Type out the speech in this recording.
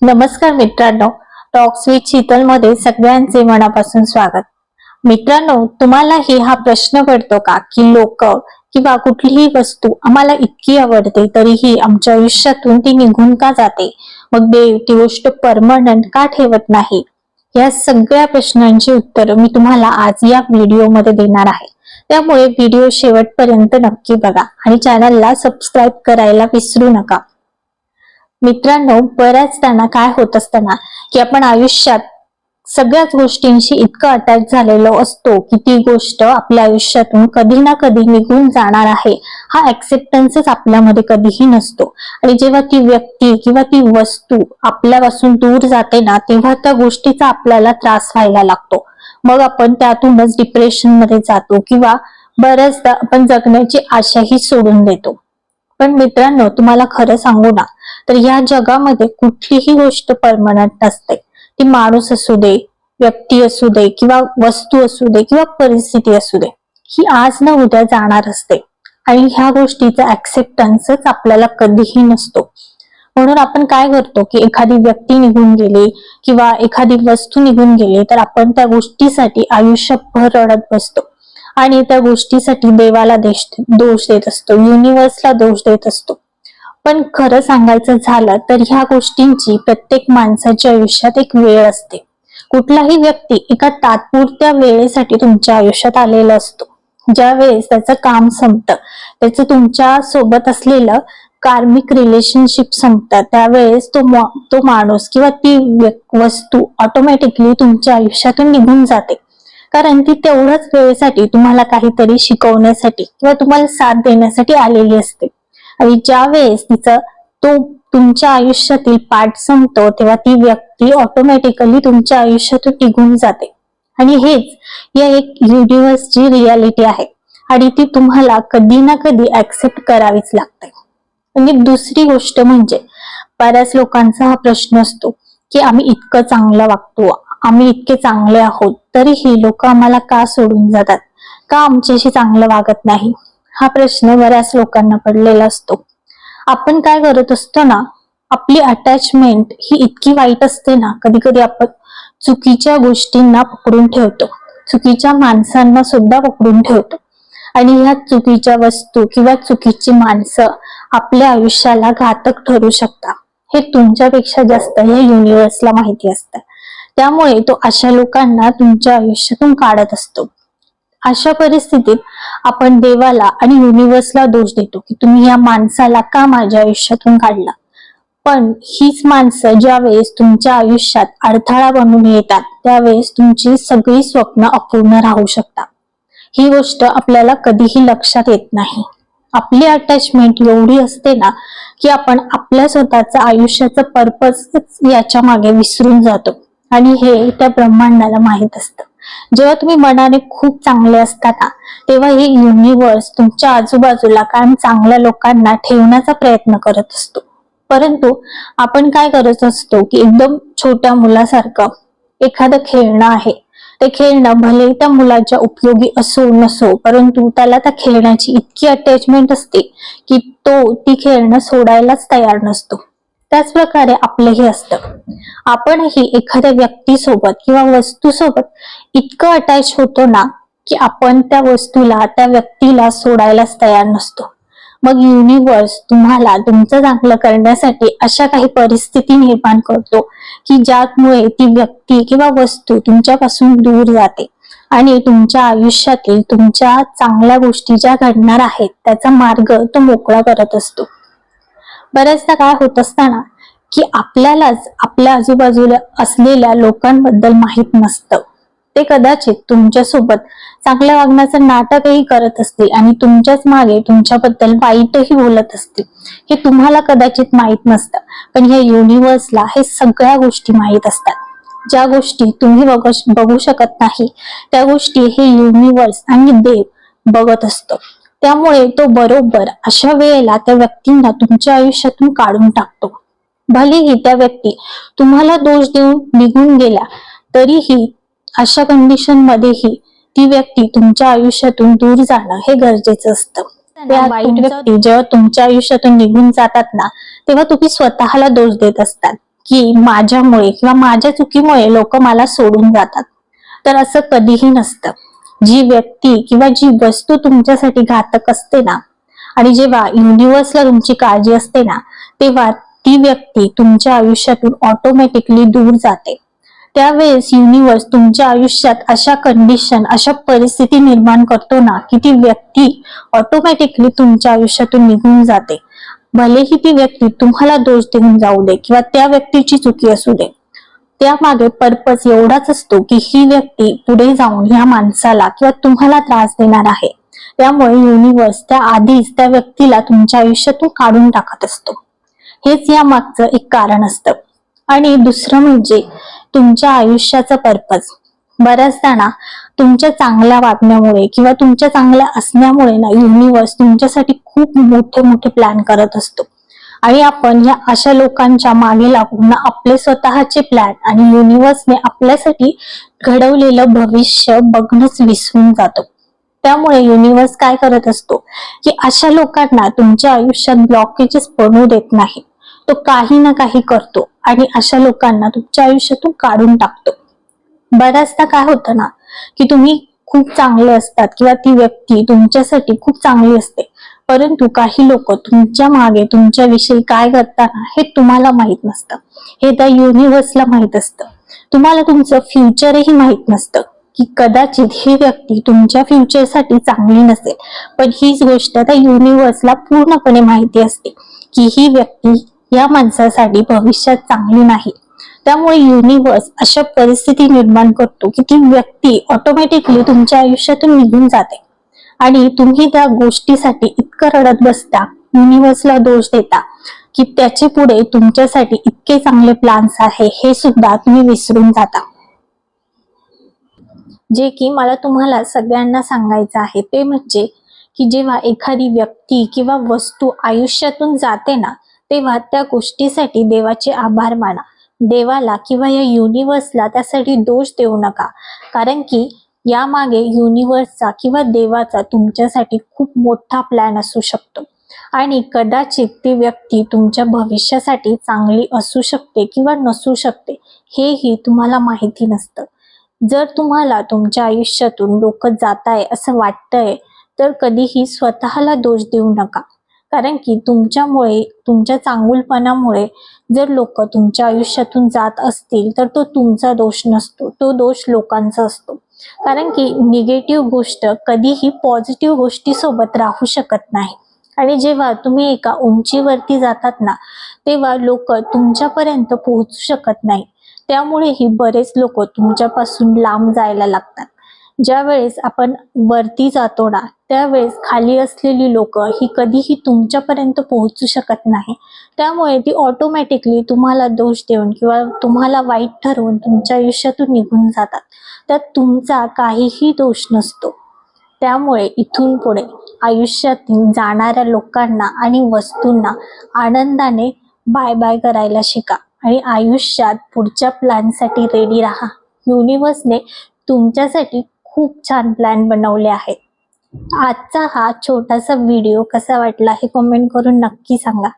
नमस्कार मित्रांनो, talks with Sheetal मध्ये सगळ्यांचे मनापासून स्वागत। मित्रांनो, तुम्हालाही हा प्रश्न पडतो का की लोक किंवा कुठलीही वस्तू आम्हाला इतकी आवडते तरीही आमच्या आयुष्यातून ती निघून का जाते, मग देव ती गोष्ट परमनंट का ठेवत नाही? या सगळ्या प्रश्नांची उत्तर मी तुम्हाला आज या व्हिडिओ मध्ये देणार आहे। त्यामुळे व्हिडिओ शेवटपर्यंत नक्की बघा आणि चॅनलला सबस्क्राईब करायला विसरू नका। मित्रांनो, बऱ्याचदा काय होत असतं ना की आपण आयुष्यात सगळ्याच गोष्टींशी इतकं अटॅच झालेलो असतो की ती गोष्ट आपल्या आयुष्यातून कधी ना कधी निघून जाणार आहे हा ऍक्सेप्टन्सच आपल्यामध्ये कधीही नसतो। आणि जेव्हा ती व्यक्ती किंवा ती वस्तू आपल्यापासून दूर जाते ना, तेव्हा त्या गोष्टीचा आपल्याला त्रास व्हायला लागतो। मग आपण त्यातूनच डिप्रेशन मध्ये जातो किंवा बऱ्याचदा आपण जगण्याची आशाही सोडून देतो। पण मित्रांनो, तुम्हाला खरं सांगू ना, तर या जगामध्ये कुठलीही गोष्ट परमनंट नसते। ती माणूस असू दे, व्यक्ती असू दे किंवा वस्तू असू दे किंवा परिस्थिती असू दे, ही आज ना उद्या जाणार असते आणि ह्या गोष्टीचा ऍक्सेप्टन्सच आपल्याला कधीही नसतो। म्हणून आपण काय करतो की एखादी व्यक्ती निघून गेली किंवा एखादी वस्तू निघून गेली तर आपण त्या गोष्टीसाठी आयुष्यभर रडत बसतो आणि त्या गोष्टीसाठी देवाला दोष देत असतो, युनिव्हर्सला दोष देत असतो। पण खरं सांगायचं झालं तर ह्या गोष्टींची प्रत्येक माणसाच्या आयुष्यात एक वेळ असते। कुठलाही व्यक्ती एका तात्पुरत्या वेळेसाठी तुमच्या आयुष्यात आलेला असतो। ज्या वेळेस त्याचं काम संपतं, त्याचं तुमच्या सोबत असलेलं कार्मिक रिलेशनशिप संपतात, त्यावेळेस तो माणूस किंवा ती वस्तू ऑटोमॅटिकली तुमच्या आयुष्यातून निघून जाते। कारण ती तेवढ्याच वेळेसाठी तुम्हाला काहीतरी शिकवण्यासाठी किंवा तुम्हाला साथ देण्यासाठी आलेली असते। आणि ज्या वेळेस तो तुमच्या आयुष्यातील पार्ट संपतो तेव्हा ती व्यक्ती ऑटोमॅटिकली तुमच्या आयुष्यातून निघून जाते। आणि हेच या एक युनिव्हर्सची रियालिटी आहे आणि ती तुम्हाला कधी ना कधी ऍक्सेप्ट करावीच लागते। आणि दुसरी गोष्ट म्हणजे बऱ्याच लोकांचा हा प्रश्न असतो की आम्ही इतकं चांगलं वागतो, आम्ही इतके चांगले आहोत, तरीही लोक आम्हाला का सोडून जातात, का आमच्याशी चांगलं वागत नाही? हा प्रश्न बऱ्याच लोकांना पडलेला असतो। आपण काय करत असतो ना, आपली अटॅचमेंट ही इतकी वाईट असते ना, कधी कधी आपण चुकीच्या गोष्टींना पकडून ठेवतो, चुकीच्या माणसांना सुद्धा पकडून ठेवतो आणि ह्या चुकीच्या वस्तू किंवा चुकीची माणसं आपल्या आयुष्याला घातक ठरू शकतात। हे तुमच्यापेक्षा जास्त या युनिव्हर्सला माहिती असतं। त्यामुळे तो अशा लोकांना तुमच्या आयुष्यातून काढत असतो। अशा परिस्थितीत आपण देवाला आणि युनिव्हर्सला दोष देतो की तुम्ही या माणसाला का माझ्या आयुष्यातून काढला। पण हीच माणसं ज्या वेळेस तुमच्या आयुष्यात अडथळा बनून येतात त्यावेळेस तुमची सगळी स्वप्न अपूर्ण राहू शकतात। ही गोष्ट आपल्याला कधीही लक्षात येत नाही। आपली अटॅचमेंट एवढी असते ना की आपण आपल्या स्वतःचा आयुष्याचं पर्पज याच्या मागे विसरून जातो आणि हे त्या ब्रह्मांडाला माहित असतं। जेव्हा तुम्ही मनाने खूप चांगले असता ना, तेव्हा हे युनिव्हर्स तुमच्या आजूबाजूला कायम चांगल्या लोकांना ठेवण्याचा प्रयत्न करत असतो। परंतु आपण काय करत असतो की एकदम छोट्या मुलासारखं एखादं खेळणं आहे, ते खेळणं भले त्या मुलाच्या उपयोगी असो नसो, परंतु त्याला त्या खेळण्याची इतकी अटॅचमेंट असते की तो ती खेळणं सोडायलाच तयार नसतो। त्याच प्रकारे आपलंही असतं। आपणही एखाद्या व्यक्तीसोबत किंवा वस्तूसोबत इतकं अटॅच होतो ना की आपण त्या वस्तूला त्या व्यक्तीला सोडायलाच तयार नसतो। मग युनिव्हर्स तुम्हाला तुमचं चांगलं करण्यासाठी अशा काही परिस्थिती निर्माण करतो की ज्यामुळे ती व्यक्ती किंवा वस्तू तुमच्यापासून दूर जाते आणि तुमच्या आयुष्यातील तुमच्या चांगल्या गोष्टी ज्या घडणार आहेत त्याचा मार्ग तो मोकळा करत असतो। बऱ्याचदा काय होत असताना की आपल्यालाच आपल्या आजूबाजूला असलेल्या लोकांबद्दल माहित नसतं। ते कदाचित तुमच्यासोबत चांगल्या वागण्याचं नाटकही करत असतील आणि तुमच्याच मागे तुमच्याबद्दल वाईटही बोलत असतील। हे तुम्हाला कदाचित माहित नसतं, पण या युनिव्हर्सला हे सगळ्या गोष्टी माहित असतात। ज्या गोष्टी तुम्ही बघू शकत नाही त्या गोष्टी हे युनिव्हर्स आणि देव बघत असतो। त्यामुळे तो बरोबर अशा वेळेला त्या व्यक्तींना तुमच्या आयुष्यातून काढून टाकतो। भलेही त्या व्यक्ती तुम्हाला दोष देऊन निघून गेल्या तरीही अशा कंडिशन मध्येही ती व्यक्ती तुमच्या आयुष्यातून दूर जाणं हे गरजेचं असतं। त्या वाईट व्यक्ती जेव्हा तुमच्या आयुष्यातून निघून जातात ना, तेव्हा तुम्ही स्वतःला दोष देत असतात की माझ्यामुळे किंवा माझ्या चुकीमुळे लोक मला सोडून जातात. तर असं कधीही नसतं. जी व्यक्ती किंवा जी वस्तू तुमच्यासाठी घातक असते ना, आणि जेव्हा युनिव्हर्सला तुमची काळजी असते ना, तेव्हा ती व्यक्ती तुमच्या आयुष्यातून ऑटोमॅटिकली दूर जाते. त्यावेळेस युनिव्हर्स तुमच्या आयुष्यात अशा कंडिशन, अशा परिस्थिती निर्माण करतो ना, की ती व्यक्ती ऑटोमॅटिकली तुमच्या आयुष्यातून निघून जाते. भलेही ती व्यक्ती तुम्हाला दोष देऊन जाऊ दे किंवा त्या व्यक्तीची चुकी असू दे, त्यामागे पर्पज एवढाच असतो की ही व्यक्ती पुढे जाऊन ह्या माणसाला किंवा तुम्हाला त्रास देणार आहे. त्यामुळे युनिव्हर्स त्या आधीच त्या व्यक्तीला तुमच्या आयुष्यातून काढून टाकत असतो. हेच या मागचं एक कारण असतं. आणि दुसरं म्हणजे तुमच्या आयुष्याचा पर्पज. बऱ्याचदा ना, तुमच्या चांगल्या वागण्यामुळे किंवा तुमच्या चांगल्या असण्यामुळे ना, युनिव्हर्स तुमच्यासाठी खूप मोठे मोठे प्लॅन करत असतो. आणि आपण या अशा लोकांच्या मागे लागून ना, आपले स्वतःचे प्लॅन आणि युनिव्हर्सने आपल्यासाठी घडवलेलं भविष्य बघणंच विसरून जातो. त्यामुळे युनिव्हर्स काय करत असतो की अशा लोकांना तुमच्या आयुष्यात ब्लॉकेजेस बनवू देत नाही. तो काही ना काही करतो आणि अशा लोकांना तुमच्या आयुष्यातून काढून टाकतो. बऱ्याचदा काय होतं ना, की तुम्ही खूप चांगले असतात किंवा ती व्यक्ती तुमच्यासाठी खूप चांगली असते, परंतु काही लोक तुमच्या मागे तुमच्याविषयी काय करतात हे तुम्हाला माहित नसतं. हे त्या युनिव्हर्सला माहित असतं. तुम्हाला तुमचं फ्युचरही माहित नसतं की कदाचित ही व्यक्ती तुमच्या फ्युचरसाठी चांगली नसेल, पण हीच गोष्ट त्या युनिव्हर्सला पूर्णपणे माहिती असते की ही व्यक्ती या माणसासाठी भविष्यात चांगली नाही. त्यामुळे युनिव्हर्स अशा परिस्थिती निर्माण करतो की ती व्यक्ती ऑटोमॅटिकली तुमच्या आयुष्यातून निघून जाते आणि तुम्ही त्या गोष्टीसाठी इतकं रडत बसता, युनिव्हर्सला दोष देता की त्याचे पुढे तुमच्यासाठी इतके चांगले प्लॅन्स आहे हे सुद्धा तुम्ही विसरून जाता. जे की मला तुम्हाला सगळ्यांना सांगायचं आहे ते म्हणजे की जेव्हा एखादी व्यक्ती किंवा वस्तू आयुष्यातून जाते ना, तेव्हा त्या गोष्टीसाठी देवाचे आभार माना. देवाला किंवा या युनिव्हर्सला त्यासाठी दोष देऊ नका, कारण की यामागे युनिव्हर्सचा किंवा देवाचा तुमच्यासाठी खूप मोठा प्लॅन असू शकतो. आणि कदाचित ती व्यक्ती तुमच्या भविष्यासाठी चांगली असू शकते किंवा नसू शकते, हेही तुम्हाला माहिती नसतं. जर तुम्हाला तुमच्या आयुष्यातून लोक जाताय असं वाटतंय, तर कधीही स्वतःला दोष देऊ नका, कारण की तुमच्यामुळे, तुमच्या चांगुलपणामुळे जर लोक तुमच्या आयुष्यातून जात असतील तर तो तुमचा दोष नसतो, तो दोष लोकांचा असतो. कारण की निगेटिव्ह गोष्ट कधीही पॉझिटिव्ह गोष्टी सोबत राहू शकत नाही. आणि जेव्हा तुम्ही एका उंचीवरती जातात ना, तेव्हा लोक तुमच्यापर्यंत पोहोचू शकत नाही. त्यामुळेही बरेच लोक तुमच्यापासून लांब जायला लागतात. ज्या वेळेस आपण वरती जातो ना, त्यावेळेस खाली असलेली लोक ही कधीही तुमच्यापर्यंत पोहोचू शकत नाही. त्यामुळे ती ऑटोमॅटिकली तुम्हाला दोष देऊन किंवा तुम्हाला वाईट ठरवून तुमच्या आयुष्यातून निघून जातात. त्यात तुमचा काहीही दोष नसतो. त्यामुळे इथून पुढे आयुष्यातील जाणाऱ्या लोकांना आणि वस्तूंना आनंदाने बाय बाय करायला शिका आणि आयुष्यात पुढच्या प्लॅनसाठी रेडी राहा. युनिव्हर्सने तुमच्यासाठी खूप छान प्लॅन बनवले आहेत. आजचा हा छोटासा व्हिडिओ कसा वाटला हे कमेंट करून नक्की सांगा.